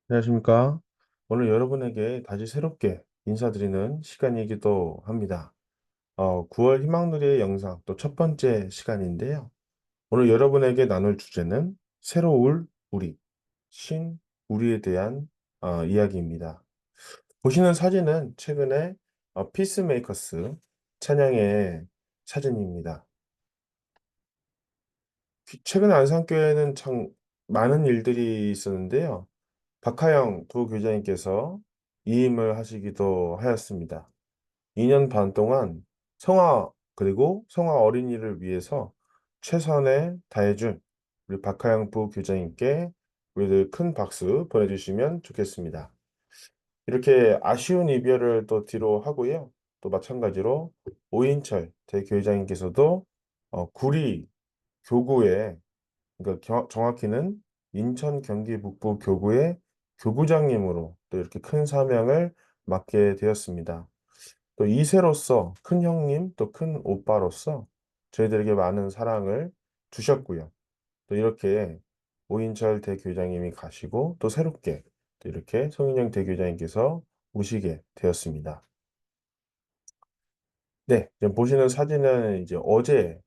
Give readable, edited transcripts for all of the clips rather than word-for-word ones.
안녕하십니까? 오늘 여러분에게 다시 새롭게 인사드리는 시간이기도 합니다. 9월 희망누리의 영상 또 첫 번째 시간인데요. 오늘 여러분에게 나눌 주제는 새로울 우리, 신 우리에 대한 이야기입니다. 보시는 사진은 최근에 피스메이커스 찬양의 사진입니다. 최근에 안산교회는 참 많은 일들이 있었는데요. 박하영 부교장님께서 이임을 하시기도 하였습니다. 2년 반 동안 성화 그리고 성화 어린이를 위해서 최선을 다해준 우리 박하영 부교장님께 우리들 큰 박수 보내주시면 좋겠습니다. 이렇게 아쉬운 이별을 또 뒤로 하고요. 또 마찬가지로 오인철 대교장님께서도 구리 교구에, 그러니까 정확히는 인천 경기 북부 교구의 교구장님으로 또 이렇게 큰 사명을 맡게 되었습니다. 또 2세로서 큰 형님 또 큰 오빠로서 저희들에게 많은 사랑을 주셨고요. 또 이렇게 오인철 대교장님이 가시고 또 새롭게 또 이렇게 송인영 대교장님께서 오시게 되었습니다. 네, 지금 보시는 사진은 이제 어제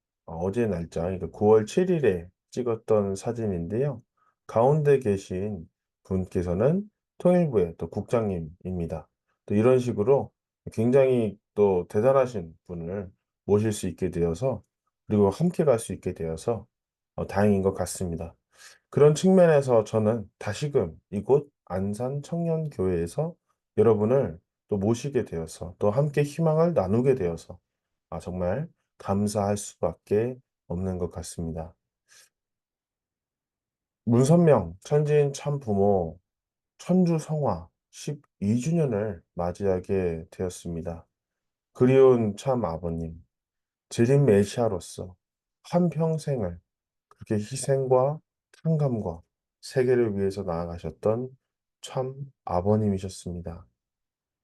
날짜, 그러니까 9월 7일에 찍었던 사진인데요. 가운데 계신 분께서는 통일부의 또 국장님입니다. 또 이런 식으로 굉장히 또 대단하신 분을 모실 수 있게 되어서, 그리고 함께 갈 수 있게 되어서 다행인 것 같습니다. 그런 측면에서 저는 다시금 이곳 안산 청년교회에서 여러분을 또 모시게 되어서 또 함께 희망을 나누게 되어서 정말 감사할 수밖에 없는 것 같습니다. 문선명 천지인 참부모 천주성화 12주년을 맞이하게 되었습니다. 그리운 참 아버님, 재림 메시아로서 한평생을 그렇게 희생과 탕감과 세계를 위해서 나아가셨던 참 아버님이셨습니다.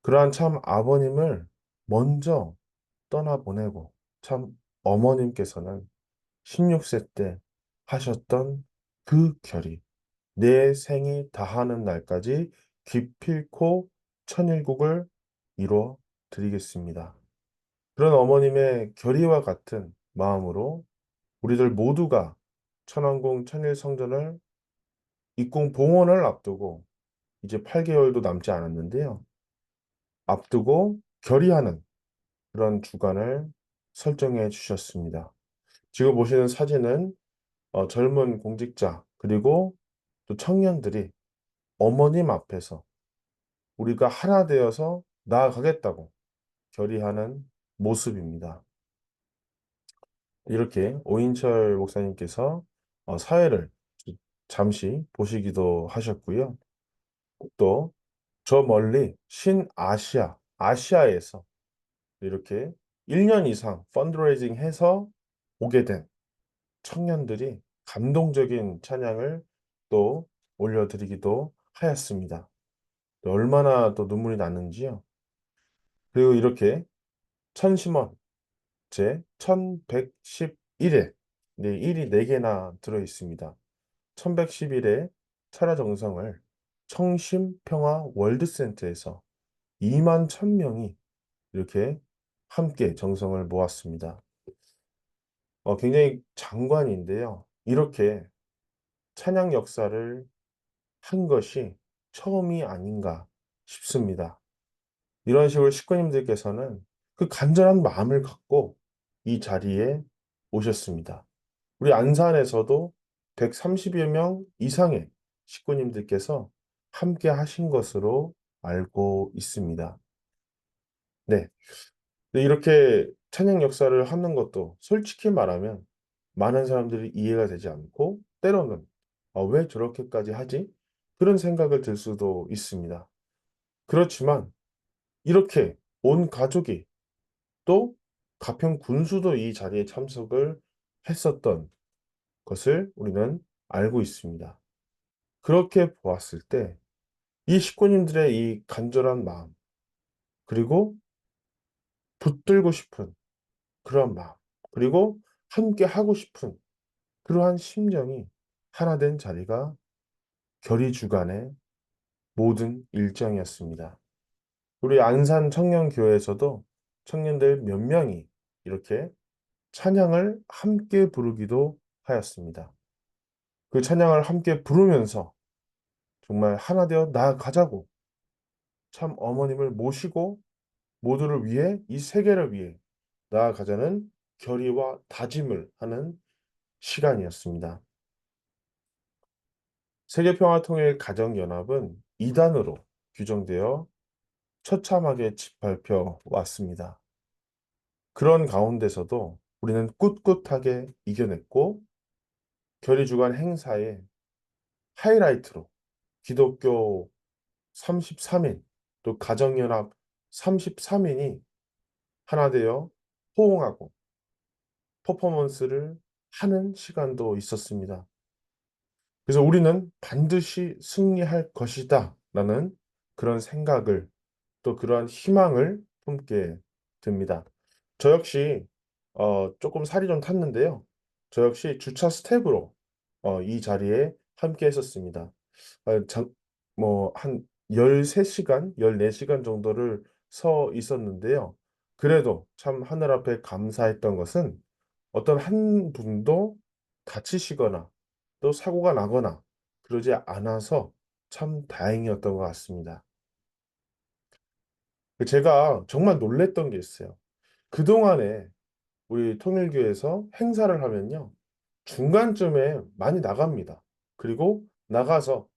그러한 참 아버님을 먼저 떠나보내고 참 어머님께서는 16세 때 하셨던 그 결의, 내 생이 다하는 날까지 기필코 천일국을 이루어 드리겠습니다. 그런 어머님의 결의와 같은 마음으로 우리들 모두가 천왕궁 천일성전을 입궁 봉헌을 앞두고 이제 8개월도 남지 않았는데요. 앞두고 결의하는 그런 주간을 설정해 주셨습니다. 지금 보시는 사진은 젊은 공직자 그리고 또 청년들이 어머님 앞에서 우리가 하나 되어서 나아가겠다고 결의하는 모습입니다. 이렇게 오인철 목사님께서 사회를 잠시 보시기도 하셨고요. 또 저 멀리 아시아에서 이렇게 1년 이상 펀드레이징 해서 오게 된 청년들이 감동적인 찬양을 또 올려드리기도 하였습니다. 또 얼마나 또 눈물이 났는지요. 그리고 이렇게 천심원 제 1111회, 네, 1이 4개나 들어 있습니다. 1111회 철야정성을 청심평화 월드센터에서 2만 1,000명이 이렇게 함께 정성을 모았습니다. 굉장히 장관인데요. 이렇게 찬양 역사를 한 것이 처음이 아닌가 싶습니다. 이런 식으로 식구님들께서는 그 간절한 마음을 갖고 이 자리에 오셨습니다. 우리 안산에서도 130여 명 이상의 식구님들께서 함께 하신 것으로 알고 있습니다. 네. 근데 이렇게 찬양 역사를 하는 것도 솔직히 말하면 많은 사람들이 이해가 되지 않고 때로는 왜 저렇게까지 하지? 그런 생각을 들 수도 있습니다. 그렇지만 이렇게 온 가족이 또 가평 군수도 이 자리에 참석을 했었던 것을 우리는 알고 있습니다. 그렇게 보았을 때 이 식구님들의 이 간절한 마음, 그리고 붙들고 싶은 그런 마음, 그리고 함께 하고 싶은 그러한 심정이 하나 된 자리가 결의주간의 모든 일정이었습니다. 우리 안산 청년교회에서도 청년들 몇 명이 이렇게 찬양을 함께 부르기도 하였습니다. 그 찬양을 함께 부르면서 정말 하나 되어 나아가자고 참 어머님을 모시고 모두를 위해 이 세계를 위해 나아가자는 결의와 다짐을 하는 시간이었습니다. 세계평화통일가정연합은 이단으로 규정되어 처참하게 짓밟혀 왔습니다. 그런 가운데서도 우리는 꿋꿋하게 이겨냈고 결의 주간 행사의 하이라이트로 기독교 33인 또 가정연합 33인이 하나 되어 호응하고 퍼포먼스를 하는 시간도 있었습니다. 그래서 우리는 반드시 승리할 것이다 라는 그런 생각을 또 그러한 희망을 품게 됩니다. 저 역시 조금 살이 좀 탔는데요. 저 역시 주차 스텝으로 이 자리에 함께 했었습니다. 한 13시간, 14시간 정도를 서 있었는데요. 그래도 참 하늘 앞에 감사했던 것은 어떤 한 분도 다치시거나 또 사고가 나거나 그러지 않아서 참 다행이었던 것 같습니다. 제가 정말 놀랬던 게 있어요. 그동안에 우리 통일교에서 행사를 하면요. 중간쯤에 많이 나갑니다. 그리고 나가서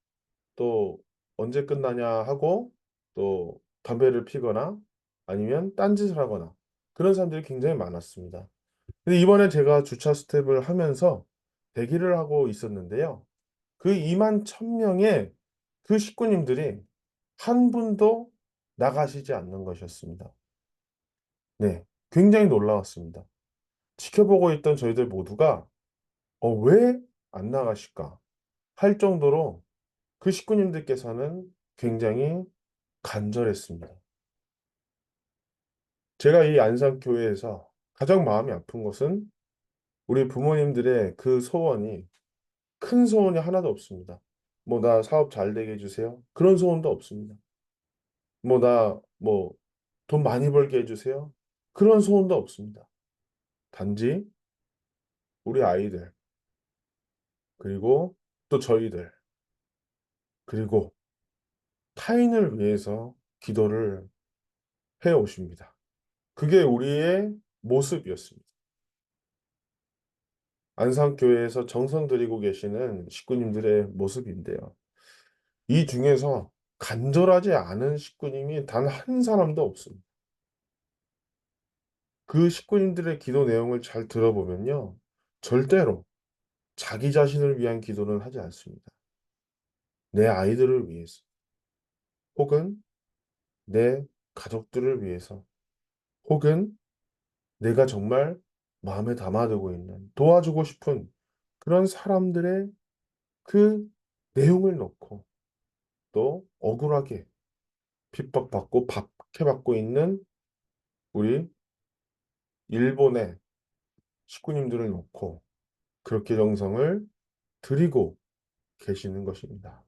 또 언제 끝나냐 하고 또 담배를 피거나 아니면 딴짓을 하거나 그런 사람들이 굉장히 많았습니다. 근데 이번에 제가 주차 스텝을 하면서 대기를 하고 있었는데요. 그 2만 1,000명의 그 식구님들이 한 분도 나가시지 않는 것이었습니다. 네, 굉장히 놀라웠습니다. 지켜보고 있던 저희들 모두가 왜 안 나가실까 할 정도로 그 식구님들께서는 굉장히 간절했습니다. 제가 이 안산교회에서 가장 마음이 아픈 것은 우리 부모님들의 그 소원이 큰 소원이 하나도 없습니다. 뭐, 나 사업 잘 되게 해주세요. 그런 소원도 없습니다. 뭐, 돈 많이 벌게 해주세요. 그런 소원도 없습니다. 단지 우리 아이들, 그리고 또 저희들, 그리고 타인을 위해서 기도를 해 오십니다. 그게 우리의 모습이었습니다. 안산교회에서 정성 들이고 계시는 식구님들의 모습인데요. 이 중에서 간절하지 않은 식구님이 단 한 사람도 없습니다. 그 식구님들의 기도 내용을 잘 들어보면요. 절대로 자기 자신을 위한 기도는 하지 않습니다. 내 아이들을 위해서, 혹은 내 가족들을 위해서, 혹은 내가 정말 마음에 담아두고 있는 도와주고 싶은 그런 사람들의 그 내용을 놓고 또 억울하게 핍박받고 박해받고 있는 우리 일본의 식구님들을 놓고 그렇게 정성을 들이고 계시는 것입니다.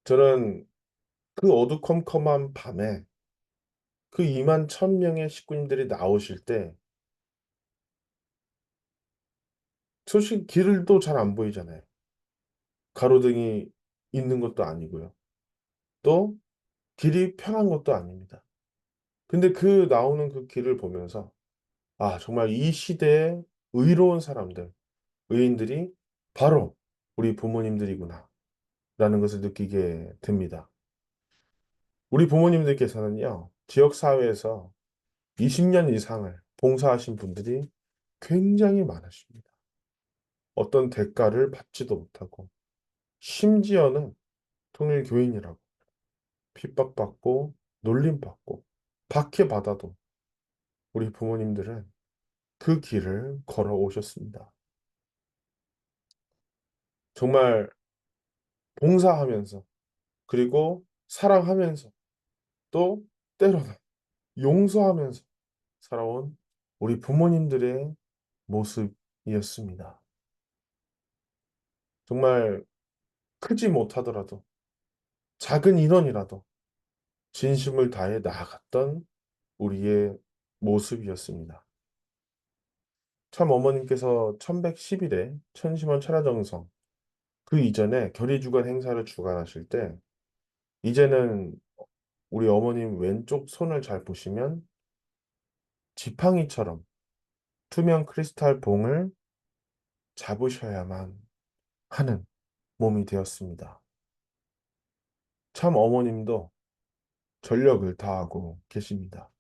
저는 그 어두컴컴한 밤에 그 2만 1,000명의 식구님들이 나오실 때 솔직히 길도 잘 안 보이잖아요. 가로등이 있는 것도 아니고요. 또 길이 편한 것도 아닙니다. 근데 그 나오는 그 길을 보면서 정말 이 시대에 의로운 사람들, 의인들이 바로 우리 부모님들이구나 라는 것을 느끼게 됩니다. 우리 부모님들께서는요, 지역사회에서 20년 이상을 봉사하신 분들이 굉장히 많으십니다. 어떤 대가를 받지도 못하고, 심지어는 통일교인이라고 핍박받고, 놀림받고, 박해받아도 우리 부모님들은 그 길을 걸어오셨습니다. 정말 봉사하면서, 그리고 사랑하면서, 또 때로는 용서하면서 살아온 우리 부모님들의 모습이었습니다. 정말 크지 못하더라도 작은 인원이라도 진심을 다해 나아갔던 우리의 모습이었습니다. 참 어머님께서 1111에 천심원 철야정성 그 이전에 결의주간 행사를 주관하실 때 이제는 우리 어머님 왼쪽 손을 잘 보시면 지팡이처럼 투명 크리스탈 봉을 잡으셔야만 하는 몸이 되었습니다. 참 어머님도 전력을 다하고 계십니다.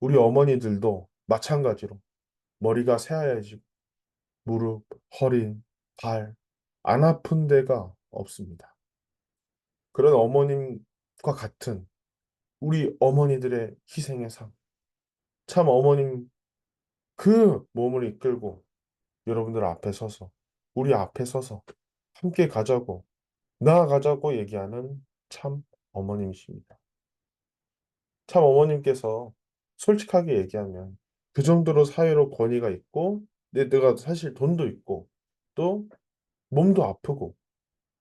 우리 어머니들도 마찬가지로 머리가 새하얘지고 무릎, 허리, 발, 안 아픈 데가 없습니다. 그런 어머님과 같은 우리 어머니들의 희생의 삶. 참 어머님 그 몸을 이끌고 여러분들 앞에 서서 우리 앞에 서서 함께 가자고 나아가자고 얘기하는 참 어머님이십니다. 참 어머님께서 솔직하게 얘기하면 그 정도로 사회로 권위가 있고 내가 사실 돈도 있고 또 몸도 아프고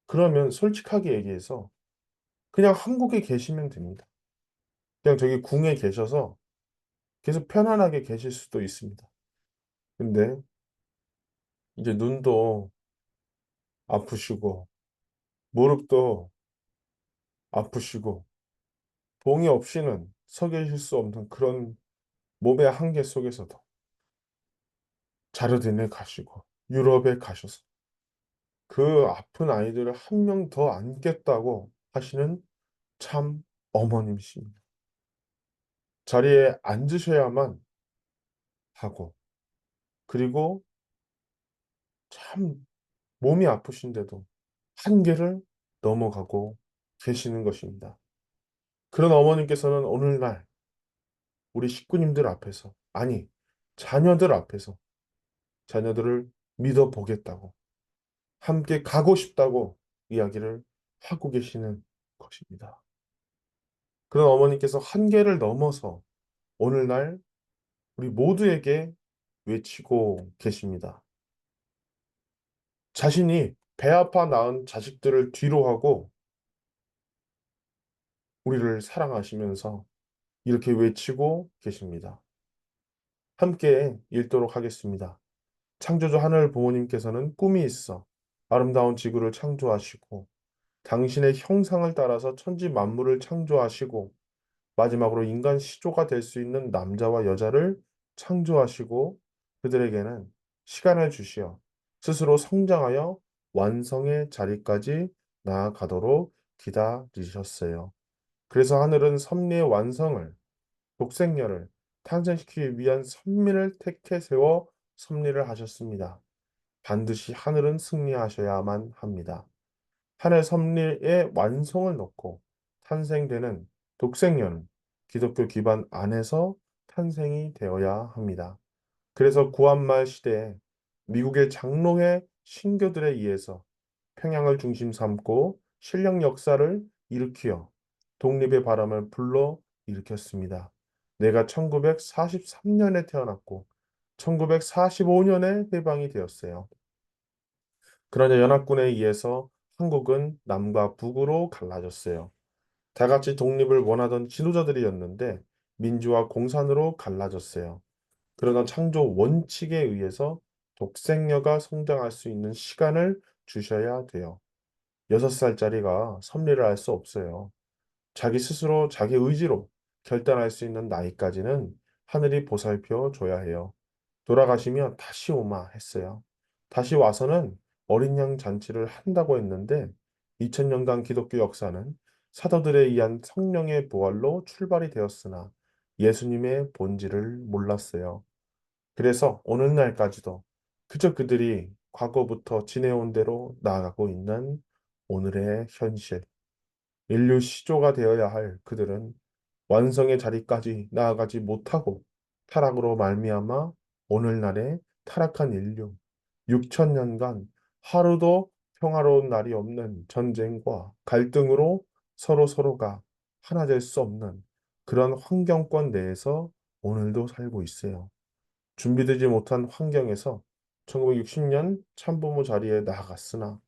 그러면 솔직하게 얘기해서 그냥 한국에 계시면 됩니다. 그냥 저기 궁에 계셔서 계속 편안하게 계실 수도 있습니다. 근데 이제 눈도 아프시고 무릎도 아프시고 봉이 없이는 서 계실 수 없는 그런 몸의 한계 속에서도 자르딘에 가시고 유럽에 가셔서 그 아픈 아이들을 한 명 더 안겠다고 하시는 참 어머님이십니다. 자리에 앉으셔야만 하고 그리고 참 몸이 아프신데도 한계를 넘어가고 계시는 것입니다. 그런 어머님께서는 오늘날 우리 식구님들 앞에서 아니 자녀들 앞에서 자녀들을 믿어보겠다고 함께 가고 싶다고 이야기를 하고 계시는 것입니다. 그런 어머니께서 한계를 넘어서 오늘날 우리 모두에게 외치고 계십니다. 자신이 배 아파 낳은 자식들을 뒤로 하고 우리를 사랑하시면서 이렇게 외치고 계십니다. 함께 읽도록 하겠습니다. 창조주 하늘 부모님께서는 꿈이 있어 아름다운 지구를 창조하시고 당신의 형상을 따라서 천지 만물을 창조하시고 마지막으로 인간 시조가 될 수 있는 남자와 여자를 창조하시고 그들에게는 시간을 주시어 스스로 성장하여 완성의 자리까지 나아가도록 기다리셨어요. 그래서 하늘은 섭리의 완성을 독생녀를 탄생시키기 위한 선민을 택해 세워 섭리를 하셨습니다. 반드시 하늘은 승리하셔야만 합니다. 하늘 섭리의 완성을 넣고 탄생되는 독생녀는 기독교 기반 안에서 탄생이 되어야 합니다. 그래서 구한말 시대에 미국의 장로회 신교들에 의해서 평양을 중심 삼고 신령 역사를 일으키어 독립의 바람을 불러 일으켰습니다. 내가 1943년에 태어났고 1945년에 해방이 되었어요. 그러나 연합군에 의해서 한국은 남과 북으로 갈라졌어요. 다 같이 독립을 원하던 지도자들이었는데 민주화 공산으로 갈라졌어요. 그러나 창조 원칙에 의해서 독생녀가 성장할 수 있는 시간을 주셔야 돼요. 6살짜리가 섭리를 할 수 없어요. 자기 스스로 자기 의지로 결단할 수 있는 나이까지는 하늘이 보살펴 줘야 해요. 돌아가시면 다시 오마 했어요. 다시 와서는 어린 양 잔치를 한다고 했는데 2000년간 기독교 역사는 사도들에 의한 성령의 부활로 출발이 되었으나 예수님의 본질을 몰랐어요. 그래서 오늘날까지도 그저 그들이 과거부터 지내온 대로 나아가고 있는 오늘의 현실. 인류 시조가 되어야 할 그들은 완성의 자리까지 나아가지 못하고 타락으로 말미암아 오늘날의 타락한 인류 6천년간 하루도 평화로운 날이 없는 전쟁과 갈등으로 서로가 하나 될 수 없는 그런 환경권 내에서 오늘도 살고 있어요. 준비되지 못한 환경에서 1960년 참부모 자리에 나아갔으나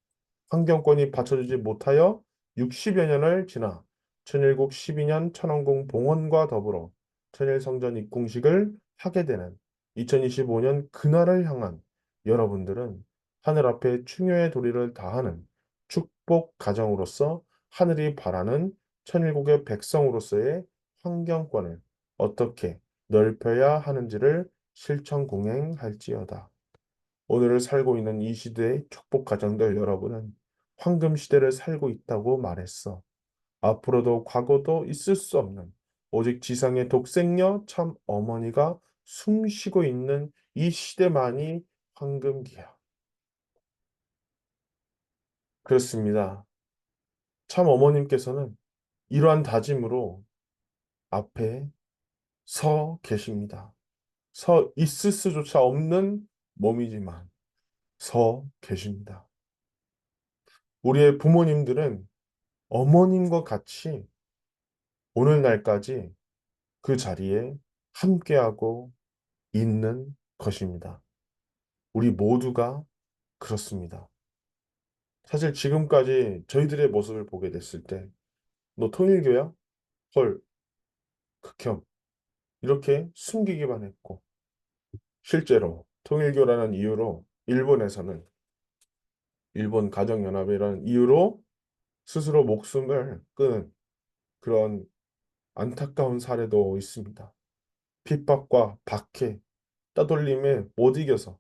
환경권이 받쳐주지 못하여 60여 년을 지나 천일국 12년 천왕궁 봉헌과 더불어 천일성전 입궁식을 하게 되는 2025년 그날을 향한 여러분들은 하늘 앞에 충효의 도리를 다하는 축복 가정으로서 하늘이 바라는 천일국의 백성으로서의 환경권을 어떻게 넓혀야 하는지를 실천 공행할지어다. 오늘을 살고 있는 이 시대의 축복 가정들 여러분은 황금 시대를 살고 있다고 말했어. 앞으로도 과거도 있을 수 없는 오직 지상의 독생녀 참 어머니가 숨쉬고 있는 이 시대만이 황금기야. 그렇습니다. 참 어머님께서는 이러한 다짐으로 앞에 서 계십니다. 서 있을 수조차 없는 몸이지만 서 계십니다. 우리의 부모님들은 어머님과 같이 오늘날까지 그 자리에 함께하고 있는 것입니다. 우리 모두가 그렇습니다. 사실 지금까지 저희들의 모습을 보게 됐을 때, 너 통일교야? 헐, 극혐. 이렇게 숨기기만 했고, 실제로 통일교라는 이유로 일본에서는 일본 가정연합이라는 이유로 스스로 목숨을 끊은 그런 안타까운 사례도 있습니다. 핍박과 박해, 따돌림에 못 이겨서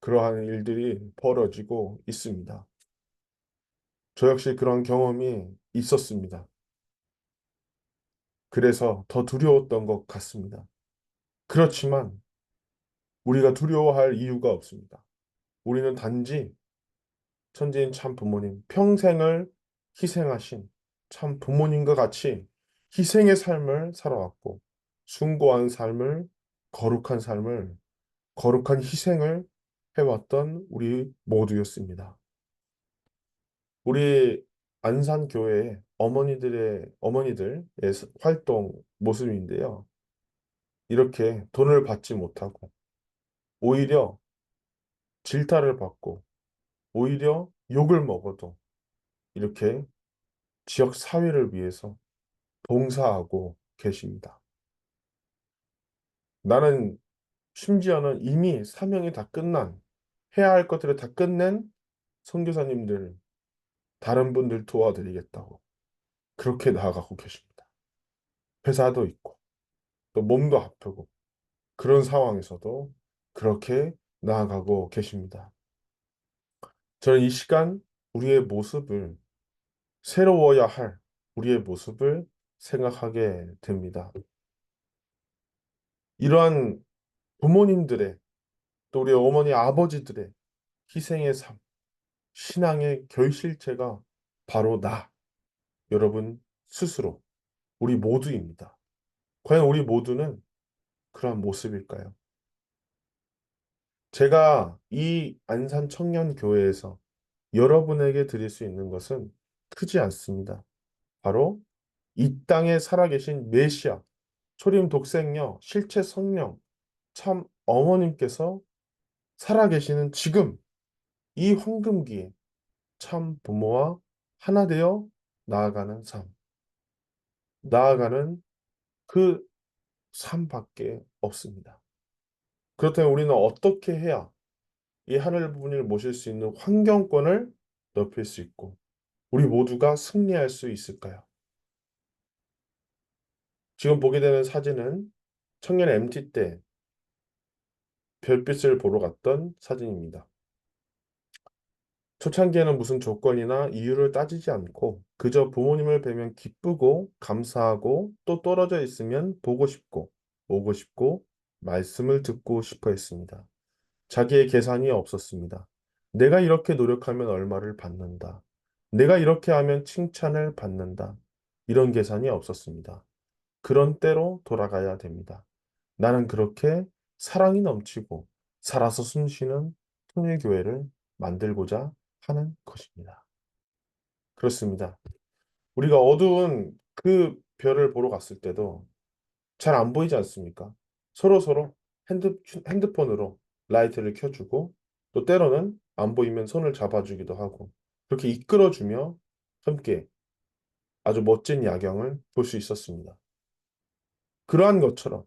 그러한 일들이 벌어지고 있습니다. 저 역시 그런 경험이 있었습니다. 그래서 더 두려웠던 것 같습니다. 그렇지만 우리가 두려워할 이유가 없습니다. 우리는 단지 천지인 참 부모님, 평생을 희생하신 참 부모님과 같이 희생의 삶을 살아왔고, 숭고한 삶을, 거룩한 삶을, 거룩한 희생을 해왔던 우리 모두였습니다. 우리 안산교회의 어머니들의 활동 모습인데요. 이렇게 돈을 받지 못하고, 오히려 질타를 받고, 오히려 욕을 먹어도 이렇게 지역 사회를 위해서 봉사하고 계십니다. 나는 심지어는 이미 사명이 다 끝난, 해야 할 것들을 다 끝낸 선교사님들, 다른 분들 도와드리겠다고 그렇게 나아가고 계십니다. 회사도 있고, 또 몸도 아프고, 그런 상황에서도 그렇게 나아가고 계십니다. 저는 이 시간 우리의 모습을, 새로워야 할 우리의 모습을 생각하게 됩니다. 이러한 부모님들의, 또 우리 어머니, 아버지들의 희생의 삶, 신앙의 결실체가 바로 여러분 스스로, 우리 모두입니다. 과연 우리 모두는 그러한 모습일까요? 제가 이 안산 청년교회에서 여러분에게 드릴 수 있는 것은 크지 않습니다. 바로 이 땅에 살아계신 메시아, 초림 독생녀, 실체 성령, 참 어머님께서 살아계시는 지금 이 황금기에 참 부모와 하나 되어 나아가는 삶, 나아가는 그 삶밖에 없습니다. 그렇다면 우리는 어떻게 해야 이 하늘 부모님을 모실 수 있는 환경권을 넓힐 수 있고 우리 모두가 승리할 수 있을까요? 지금 보게 되는 사진은 청년 MT 때 별빛을 보러 갔던 사진입니다. 초창기에는 무슨 조건이나 이유를 따지지 않고 그저 부모님을 뵈면 기쁘고 감사하고 또 떨어져 있으면 보고 싶고 오고 싶고 말씀을 듣고 싶어 했습니다. 자기의 계산이 없었습니다. 내가 이렇게 노력하면 얼마를 받는다. 내가 이렇게 하면 칭찬을 받는다. 이런 계산이 없었습니다. 그런 때로 돌아가야 됩니다. 나는 그렇게 사랑이 넘치고 살아서 숨쉬는 통일교회를 만들고자 하는 것입니다. 그렇습니다. 우리가 어두운 그 별을 보러 갔을 때도 잘 안 보이지 않습니까? 서로 핸드폰으로 라이트를 켜주고 또 때로는 안 보이면 손을 잡아주기도 하고 그렇게 이끌어주며 함께 아주 멋진 야경을 볼 수 있었습니다. 그러한 것처럼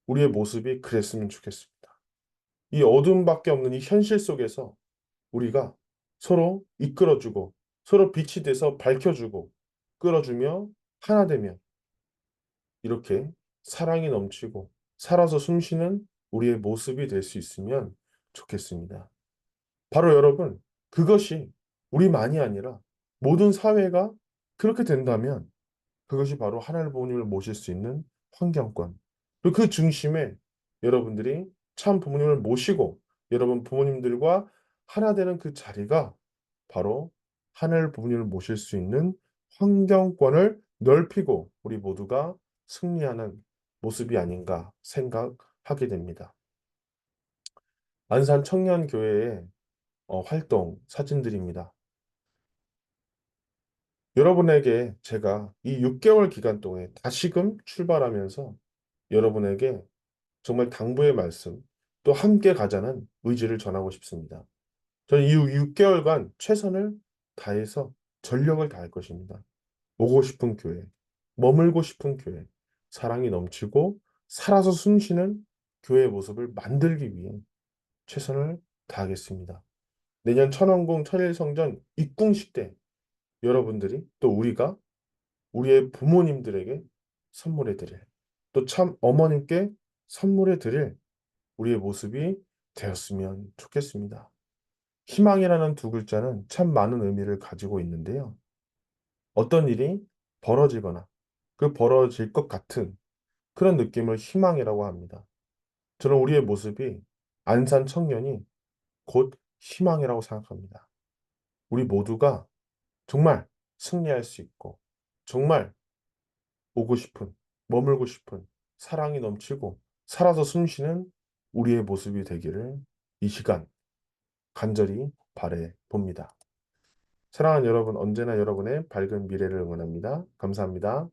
우리의 모습이 그랬으면 좋겠습니다. 이 어둠밖에 없는 이 현실 속에서 우리가 서로 이끌어주고 서로 빛이 돼서 밝혀주고 끌어주며 하나 되며 이렇게 사랑이 넘치고 살아서 숨쉬는 우리의 모습이 될 수 있으면 좋겠습니다. 바로 여러분, 그것이 우리만이 아니라 모든 사회가 그렇게 된다면 그것이 바로 하늘 부모님을 모실 수 있는 환경권. 그리고 그 중심에 여러분들이 참 부모님을 모시고 여러분 부모님들과 하나 되는 그 자리가 바로 하늘 부모님을 모실 수 있는 환경권을 넓히고 우리 모두가 승리하는 모습이 아닌가 생각하게 됩니다. 안산 청년교회의 활동 사진들입니다. 여러분에게 제가 이 6개월 기간 동안 다시금 출발하면서 여러분에게 정말 당부의 말씀, 또 함께 가자는 의지를 전하고 싶습니다. 저는 이 6개월간 최선을 다해서 전력을 다할 것입니다. 오고 싶은 교회, 머물고 싶은 교회, 사랑이 넘치고 살아서 숨쉬는 교회의 모습을 만들기 위해 최선을 다하겠습니다. 내년 천왕궁 천일성전 입궁식 때 여러분들이 또 우리가 우리의 부모님들에게 선물해 드릴 또 참 어머님께 선물해 드릴 우리의 모습이 되었으면 좋겠습니다. 희망이라는 두 글자는 참 많은 의미를 가지고 있는데요. 어떤 일이 벌어지거나 그 벌어질 것 같은 그런 느낌을 희망이라고 합니다. 저는 우리의 모습이 안산 청년이 곧 희망이라고 생각합니다. 우리 모두가 정말 승리할 수 있고 정말 오고 싶은, 머물고 싶은, 사랑이 넘치고 살아서 숨쉬는 우리의 모습이 되기를 이 시간 간절히 바래 봅니다. 사랑하는 여러분, 언제나 여러분의 밝은 미래를 응원합니다. 감사합니다.